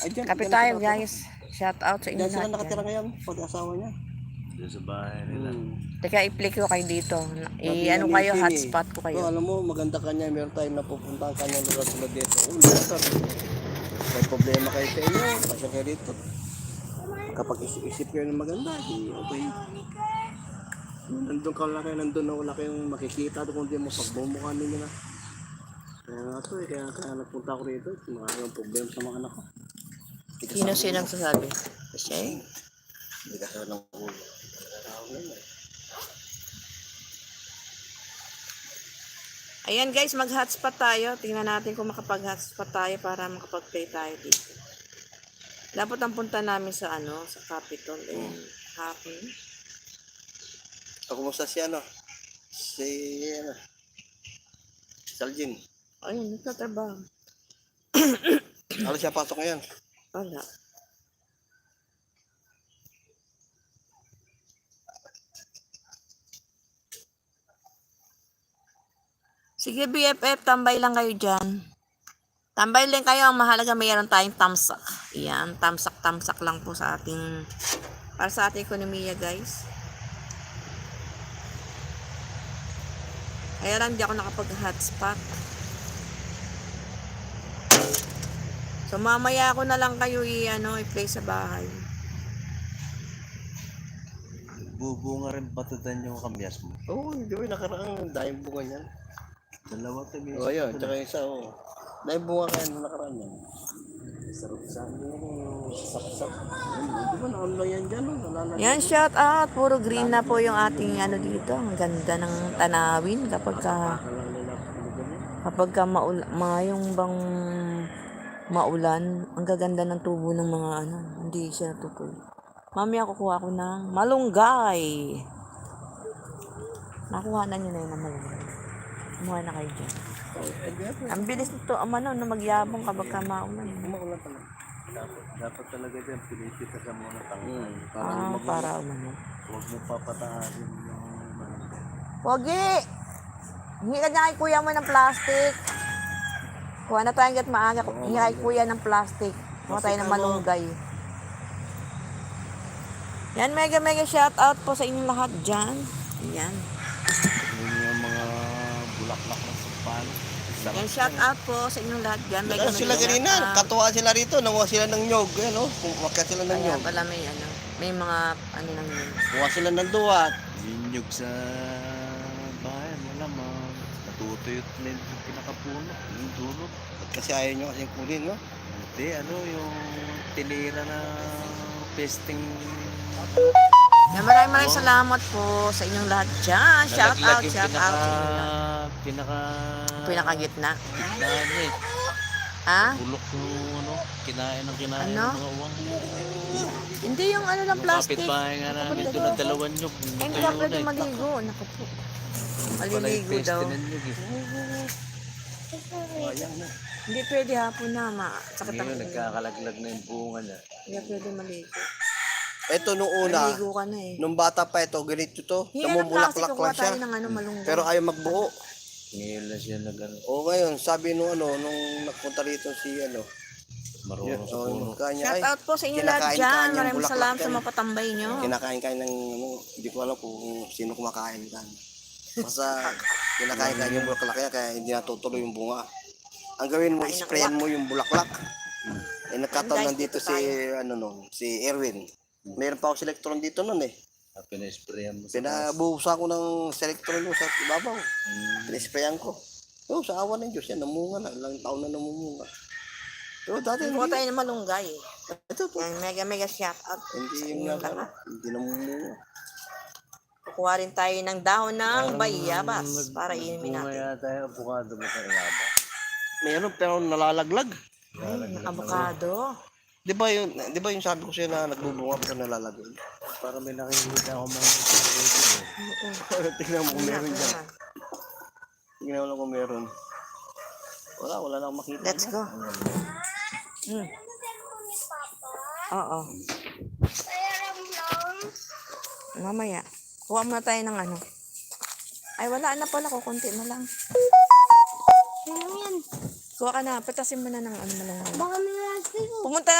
Ay, dyan, Kapit dyan tayo nakatira. guys. Shout out sa inyo Diyan sila lahat nakatira dyan. ngayon, pag-asawa niya. Doon sa bahay nila. Teka, i-play ko kayo dito. Sabi I-ano niya, kayo, Mason, hotspot ko kayo. alam mo, maganda kanya, meron tayong napupuntahan kanya lugar tulad dito. Lugar. May problema kayo sa inyo, pasya kayo dito. Kapag isip kayo ng maganda, okay. Nandun ka wala kayo, nandun na wala kayong makikita doon kundi mo pagbumukha ninyo na. Kaya nga to kaya nagpunta ko rito, maraming problema sa mga anak ko. Sino nagsasabi? Siya eh. Hindi ka sa ng ulo. Ayan guys, mag-hotspot tayo. Tingnan natin kung makapag-hotspot tayo para makapag-play tayo dito. Dapat ang punta namin sa sa Capitol. Ayan, happy. Kumusta si Saljin. Ayun, nagtatrabaho. Ano siya pasok ngayon? Wala. Sige BFF, tambay lang kayo dyan. Tambay lang kayo. Ang mahalaga mayroon tayong tamsak. Ayan, tamsak lang po sa ating, para sa ating ekonomiya guys. Kaya lang di ako nakapag-hotspot. So mamaya ako na lang kayo i-play sa bahay. Bubunga rin patutan yung kamyas mo. Oo, hindi ko nakaraang dahil bunga niyan. Dalawa to may Oo, yun, tsaka isa, oo. Dahil bunga kaya nung nakaraan yan. Sarap sa sap-sap. Di ba naon lang yan dyan, no? Nalalagay. Yan, shout out. Puro green na po yung ating dito. Ang ganda ng tanawin kapag yung bang maulan. Ang gaganda ng tubo ng mga hindi siya tutuloy. Mamaya kukuha ko ng malunggay. Nakuha na nyo na yun ng malunggay. Kumuha na kayo dyan. Ang bilis nito, na magyabong kapag ka maulan. Maulan pala. Dapat talaga dyan, pinipita sa muna tangkay. Para umano. Huwag mo papataasin yung Pogi! Hingi ka niya kay kuya mo ng plastic. Kuha na tayo hanggat maaga. Hingi kay kuya ng plastic. Kuha tayo ng malunggay. Yan, mega shout out po sa inyong lahat dyan. Yan. yung mga bulaklak ng sampal. Yan, shout out po sa inyong lahat dyan. Mega Sila ganina, katuwa sila rito, nanguha sila ng nyog, no? Kumakit sila ng Kaya nyog. pala may mga lang yun. Kuha sila ng duwat. Linyog sa bahay, malamang. Natutuyot na yung pinakapuno, yung dulo. Kasi ayaw nyo kasi kulin, no? Hindi, yung tinira na pesting. Yan, maraming salamat po sa inyong lahat dyan. Shout out sa inyong lahat. Pinakagitna. Gitna Ha? bulok yung kinain ng Ano? mga uwang. Hindi yung lang plastic. Kapit-bahay nga namin doon ng dalawan nyog. Hindi ka pwede maligo. Naku po. Maliligo daw. Hindi pwede hapon na. Sakit ang Ngayon, nagkakalaglag na yung bunga niya. Hindi pwede maligo. Ito nung una, Maligo ka na eh. nung bata pa ito, ganito to. Hingi ng plastic, Namumulaklak kukuha lang siya. tayo ng malunggay. Pero ayaw magbuo. Ngayon na siya O ngayon, sabi nung nung nagpunta rito si marunong sa puno. Shout out po sa inyo lahat dyan. Maraming salamat sa mapatambay nyo. Kinakain ng hindi ko alam kung sino kumakain kan. Basta kinakain yung bulaklak niya kaya hindi natutuloy yung bunga. Ang gawin mo, sprayan mo yung bulaklak. Nagkataon nandito si Erwin. Mayroon pa ako selectron dito nun eh. Pina-sprayan mo sa Pinabuhusan ko ng selectron sa ibabaw. Pina-sprayan ko. Sa awa ng Diyos yan, namunga na. Ilang taon na namumunga. Pero dati Kuha tayo ng malunggay. Ito. Yan, mega shout out. Hindi namumunga. Kukuha rin tayo ng dahon ng bayabas para inumin natin. Kaya tayo, abukado mo sa ilaba. Meron pero nalalaglag. Avocado. Di ba yung sabi ko sa'yo na nagbubunga pero nalalaglag? Para may nakikita ako mga Tingnan mo kung meron dyan. Tingnan mo lang kung meron. Wala na akong makita. Let's go. Oo. Mamaya. Kuha muna tayo ng Ay, wala na pala. Kukunti na lang. Ano yan? Kuha ka na. Patasin mo na ng malunggay. Baka may lasting. Pumunta